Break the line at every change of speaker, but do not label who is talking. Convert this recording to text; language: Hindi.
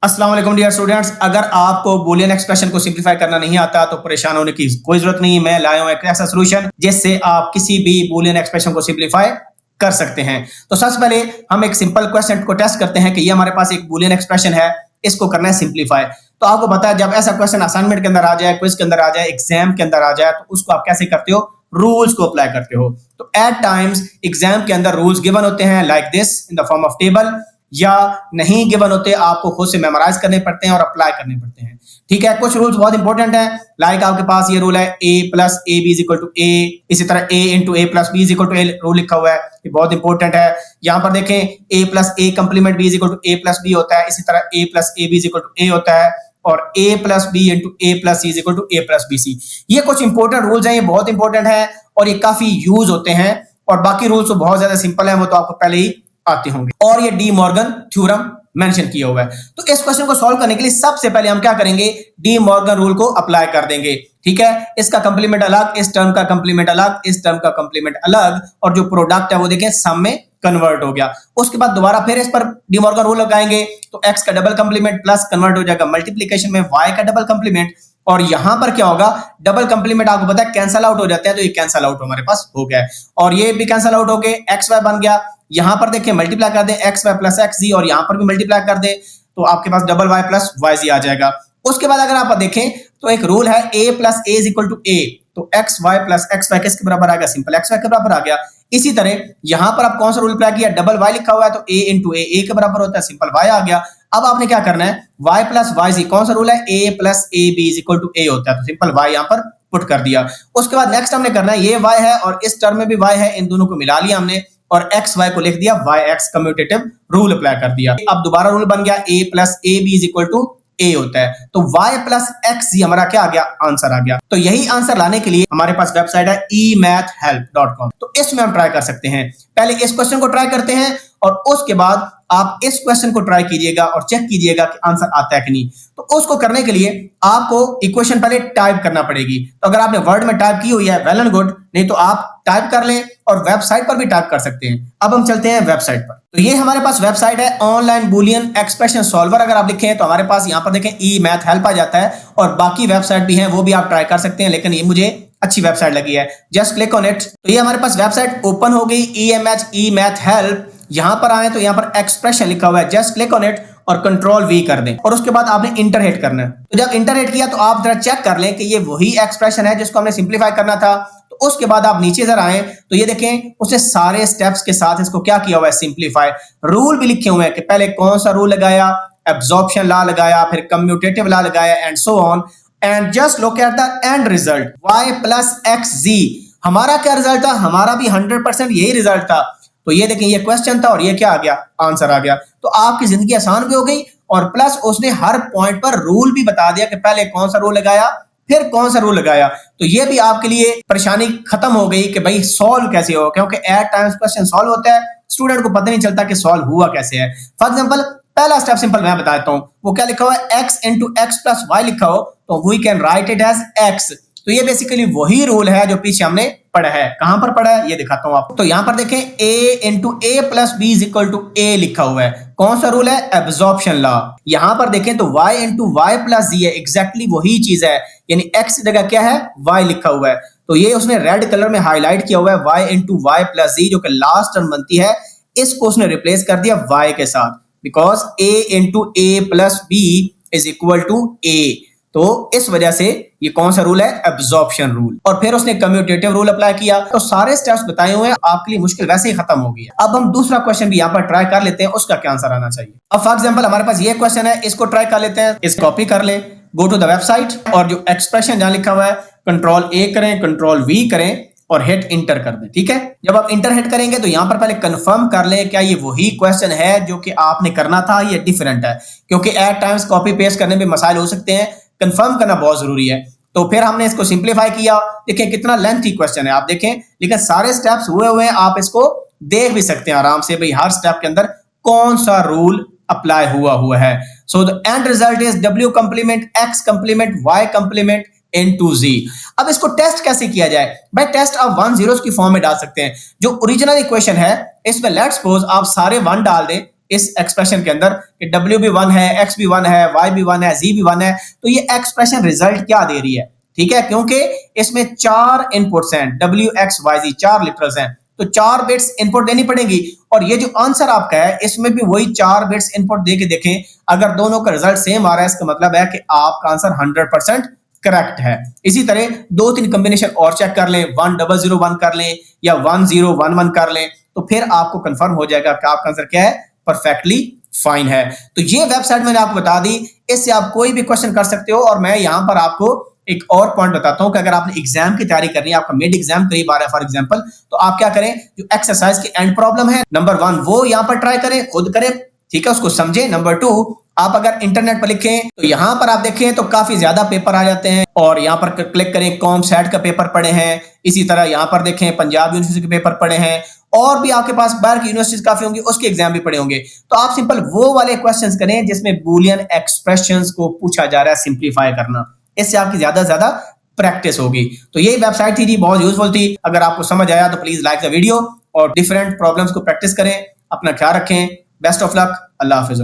अस्सलाम वालेकुम डियर स्टूडेंट्स, अगर आपको बूलियन एक्सप्रेशन को सिंप्लीफाई करना नहीं आता तो परेशान होने की कोई जरूरत नहीं। मैं लाया हूं एक ऐसा सॉल्यूशन जिससे आप किसी भी बूलियन एक्सप्रेशन को सिंप्लीफाई कर सकते हैं। तो सबसे पहले हम एक सिंपल क्वेश्चन को टेस्ट करते हैं कि ये हमारे पास एक बूलियन एक्सप्रेशन है, इसको करना है सिंप्लीफाई। तो आपको पता है जब ऐसा क्वेश्चन असाइनमेंट के अंदर आ जाए, क्विज के अंदर आ जाए, एग्जाम के अंदर आ जाए, तो उसको आप कैसे करते हो? रूल्स को अप्लाई करते हो। तो एट टाइम्स एग्जाम के अंदर रूल्स गिवन होते हैं like this in the form of table, या नहीं गिवन होते, आपको खुद से मेमोराइज करने पड़ते हैं और अप्लाई करने पड़ते हैं। ठीक है, कुछ रूल्स बहुत इंपॉर्टेंट है। लाइक आपके पास ये रूल है a plus A B is equal to A, इसी तरह a into A plus B is equal to A rule लिखा हुआ है, ये बहुत इंपॉर्टेंट है। यहाँ पर देखें a plus A complement b is equal to A plus B होता है, इसी तरह a plus A B is equal to A होता है, और a plus B into A plus C is equal to A plus B C. ये कुछ इंपॉर्टेंट रूल्स हैं, ये बहुत इंपॉर्टेंट है और ये काफी यूज होते हैं। और बाकी रूल्स तो बहुत ज्यादा सिंपल है, वो तो आपको पहले ही आते होंगे, और ये डी मॉर्गन थ्योरम मेंशन किया हुआ है। तो इस क्वेश्चन को सॉल्व करने के लिए सबसे पहले हम क्या करेंगे? डी मॉर्गन रूल को अप्लाई कर देंगे। ठीक है, इसका कंप्लीमेंट अलग, इस टर्म का कंप्लीमेंट अलग, इस टर्म का कंप्लीमेंट अलग, और जो प्रोडक्ट है वो देखें सम में कन्वर्ट हो गया। उसके बाद दोबारा फिर इस पर डी मॉर्गन रूल लगाएंगे, तो x का डबल कंप्लीमेंट प्लस कन्वर्ट हो जाएगा मल्टीप्लीकेशन में y का डबल कंप्लीमेंट, और यहां पर क्या होगा? डबल कंप्लीमेंट आपको पता है कैंसल आउट हो जाता है, तो ये कैंसल आउट हमारे पास हो गया है, और ये भी कैंसल आउट हो गए, एक्स वाई बन गया। यहां पर देखिए मल्टीप्लाई कर दे एक्स वाई प्लस एक्स जी, और यहां पर भी मल्टीप्लाई कर दे तो आपके पास डबल वाई प्लस वाई जी आ जाएगा। उसके बाद अगर आप देखें तो एक रूल है a plus A is equal to A, तो X Y plus X Y किसके बराबर आ गया? सिंपल एक्स वाई के बराबर आ गया। इसी तरह यहां पर आप कौन सा रूल अप्लाई किया? डबल वाई लिखा हुआ है, तो a इंटू ए के बराबर होता है, सिंपल वाई आ गया। अब आपने क्या करना है? y प्लस वाई जी, कौन सा रूल है? a plus A B is equal to A होता है, तो सिंपल y यहां पर पुट कर दिया। उसके बाद नेक्स्ट हमने करना है, ये y है और इस टर्म में भी y है, इन दोनों को मिला लिया हमने, और एक्स वाई को लिख दिया Y X, commutative rule apply कर दिया। अब दोबारा रूल बन गया a plus A B is equal to A होता है, तो y प्लस एक्स जी हमारा क्या आ गया? आंसर आ गया। तो यही आंसर लाने के लिए हमारे पास वेबसाइट है emathhelp.com, तो इसमें हम ट्राई कर सकते हैं। पहले इस क्वेश्चन को ट्राई करते हैं और उसके बाद आप इस क्वेश्चन को ट्राई कीजिएगा और चेक कीजिएगा कि आंसर आता है कि नहीं। तो उसको करने के लिए आपको इक्वेशन पहले टाइप करना पड़ेगी। तो अगर आपने वर्ड में टाइप की हुई है वेल एंड गुड, नहीं तो आप टाइप कर लें और वेबसाइट पर भी टाइप कर सकते हैं। अब हम चलते हैं वेबसाइट पर। तो ये हमारे पास वेबसाइट है ऑनलाइन बूलियन एक्सप्रेशन सॉल्वर। अगर आप लिखें तो हमारे पास यहाँ पर देखें e-math-help आ जाता है, और बाकी वेबसाइट भी हैं, वो भी आप ट्राई कर सकते हैं, लेकिन ये मुझे अच्छी वेबसाइट लगी है। Just click on it. तो ये हमारे पास वेबसाइट ओपन हो गई, e-math-help। यहां पर आए तो यहां पर एक्सप्रेशन लिखा हुआ है, जस्ट क्लिक ऑन इट और कंट्रोल वी कर दें, और उसके बाद आपने इंटर हिट करना है। तो जब इंटर हिट किया तो आप जरा चेक कर लें कि ये वही एक्सप्रेशन है जिसको हमने सिंप्लीफाई करना था। तो उसके बाद आप नीचे जरा आए तो ये देखें उसने सारे स्टेप्स के साथ इसको क्या किया हुआ है? सिंप्लीफाई। रूल भी लिखे हुए हैं कि पहले कौन सा रूल लगाया, एब्जॉर्प्शन लॉ लगाया, फिर कम्यूटेटिव लॉ लगाया, and so on. And just look at the end result, y plus X Z. हमारा क्या रिजल्ट था? हमारा भी 100% यही रिजल्ट था। तो ये देखें, ये क्वेश्चन था और ये क्या आ गया? आंसर आ गया। तो आपकी जिंदगी आसान भी हो गई, और प्लस उसने हर पॉइंट पर रूल भी बता दिया कि पहले कौन सा रूल लगाया, फिर कौन सा रूल लगाया। तो ये भी आपके लिए परेशानी खत्म हो गई कि भाई सॉल्व कैसे हो, क्योंकि एट टाइम्स क्वेश्चन सॉल्व होता है, स्टूडेंट को पता नहीं चलता कि सॉल्व हुआ कैसे है। फॉर एग्जांपल पहला स्टेप सिंपल मैं बता देता हूं, वो क्या लिखा हुआ है? x into x plus y लिखा हो तो we can write it as x। तो ये बेसिकली वही रूल है जो पीछे हमने पढ़ा है। कहां पर पढ़ा है ये दिखाता हूं आपको। तो यहां पर देखें a into A plus B is equal to A लिखा हुआ है। कौन सा रूल है? Absorption law. यहां पर देखें तो y into Y plus Z है, एग्जैक्टली वही चीज है, यानी x की जगह क्या है? y लिखा हुआ है। तो ये उसने रेड कलर में हाईलाइट किया हुआ है, y इंटू वाई प्लस जी, जो कि लास्ट टर्म बनती है, इसको उसने रिप्लेस कर दिया y के साथ, because a into A plus B is equal to a। तो इस वजह से ये कौन सा रूल है? Absorption rule. और फिर उसने कम्यूटेटिव रूल अप्लाई किया। तो सारे स्टेप्स बताए हुए हैं, आपके लिए मुश्किल वैसे ही खत्म हो गई है। अब हम दूसरा क्वेश्चन भी यहाँ पर ट्राई कर लेते हैं, उसका क्या आंसर आना चाहिए। अब फॉर एग्जांपल हमारे पास ये क्वेश्चन है, इसको ट्राई कर लेते हैं। इस कॉपी कर लें, गो टू द वेबसाइट, और जो एक्सप्रेशन जहां लिखा हुआ है कंट्रोल ए करें, कंट्रोल वी करें और हिट इंटर कर दें। ठीक है, जब आप इंटर हिट करेंगे तो यहां पर पहले कंफर्म कर लें क्या ये वही क्वेश्चन है जो कि आपने करना था, ये डिफरेंट है, क्योंकि एट टाइम्स कॉपी पेस्ट करने में मसाइल हो सकते हैं। कंफर्म करना बहुत जरूरी है। तो फिर हमने इसको सिंप्लीफाई किया। देखें कितना लेंथी क्वेश्चन है, आप देखें, लेकिन सारे स्टेप्स हुए हुए हैं, आप इसको देख भी सकते हैं आराम से, भाई हर स्टेप के अंदर कौन सा रूल अप्लाई हुआ है। So the end result is w complement x complement y complement into z। अब इसको टेस्ट कैसे किया जाए? भाई टेस्ट आप 1 zeros की फॉर्म में डाल सकते हैं। जो ओरिजिनल इक्वेशन है इसमें लेट्स सपोज आप सारे 1 डाल दें इस एक्सप्रेशन के अंदर कि w भी 1 है, x भी 1 है, y भी 1 है, z भी 1 है, तो ये एक्सप्रेशन रिजल्ट क्या दे रही है? ठीक है, क्योंकि इसमें 4 इनपुट्स हैं, w x y z 4 literals हैं, तो 4 बिट्स इनपुट देनी पड़ेगी। और ये जो आंसर आपका है इसमें भी वही 4 बिट्स इनपुट दे के देखें, अगर दोनों का रिजल्ट सेम आ रहा है इसका मतलब है कि आपका आंसर 100% करेक्ट है। इसी तरह 2-3 कॉम्बिनेशन और चेक कर लें, 1001 कर लें या 1011 कर लें, तो फिर आपको कंफर्म हो जाएगा कि आपका आंसर क्या है, परफेक्टली फाइन है। तो ये वेबसाइट मैंने आपको बता दी, इससे आप कोई भी क्वेश्चन कर सकते हो। और मैं यहां पर आपको एक और पॉइंट बताता हूं कि अगर आपने एग्जाम की तैयारी करनी है, आपका मिड एग्जाम करीब आ रहा है फॉर एग्जांपल, तो आप क्या करें, जो एक्सरसाइज की एंड प्रॉब्लम है नंबर 1 वो यहां पर ट्राई करें, खुद करें, ठीक है, उसको समझें। नंबर 2 आप अगर इंटरनेट पर लिखें तो यहां पर आप देखें तो काफी ज्यादा पेपर आ जाते हैं, और यहां पर क्लिक करें, कॉम सेट का पेपर पड़े हैं, इसी तरह यहां पर देखें पंजाब यूनिवर्सिटी के पेपर पड़े हैं, और भी आपके पास बाहर की यूनिवर्सिटीज काफी होंगी, उसके एग्जाम भी पड़े होंगे। तो आप सिंपल वो वाले क्वेश्चंस करें जिसमें बूलियन एक्सप्रेशंस को पूछा जा रहा है सिंप्लीफाई करना, इससे आपकी ज्यादा से ज्यादा प्रैक्टिस होगी। तो ये वेबसाइट थी जी, बहुत यूजफुल थी। अगर आपको समझ आया तो प्लीज लाइक द वीडियो और डिफरेंट प्रॉब्लम्स को प्रैक्टिस करें। अपना ख्याल रखें, बेस्ट ऑफ लक, अल्लाह हाफिज़।